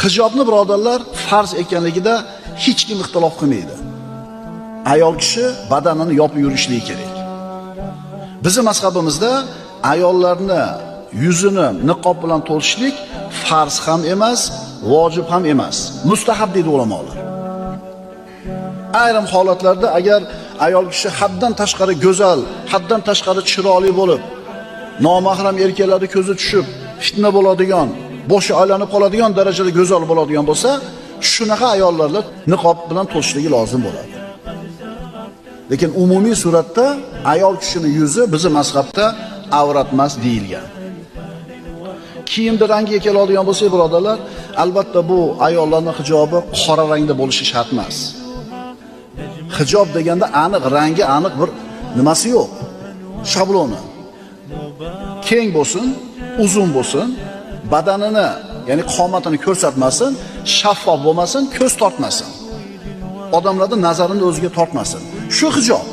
Hijobni birodarlar farz ekanligida hech kim ixtilof qilmaydi. Ayol kishi badanini yopib yurishligi kerak. Bizning mazhabimizda ayollarni yuzini niqob bilan to'lishlik farz ham emas, vojib ham emas, mustahab deydi ulamolar. Ayrim holatlarda agar ayol kishi haddan tashqari go'zal, haddan tashqari chiroyli bo'lib, nomahram erkaklarning ko'zi tushib, fitna bo'ladigan, boshi aylanib qoladigan darajada go'zal bo'ladigan bo'lsa, shunaqa ayollarga niqob bilan to'lishligi lozim bo'ladi. Lekin umumiy suratda ayol kishining yuzi bizning mazhabda avrat emas deyilgan. Kiyimda rangiga keladigan bo'lsak, birodarlar, albatta bu ayollarning hijobi qora rangda bo'lishi shart emas. Hijob deganda aniq rangi, aniq bir nimasi yo'q. Shabloni. Keng bo'lsin, uzun bo'lsin, badanini, ya'ni qomatini ko'rsatmasin, shaffof bo'lmasin, ko'z tortmasin. Odamlarning nazarini o'ziga tortmasin. Shu hijob.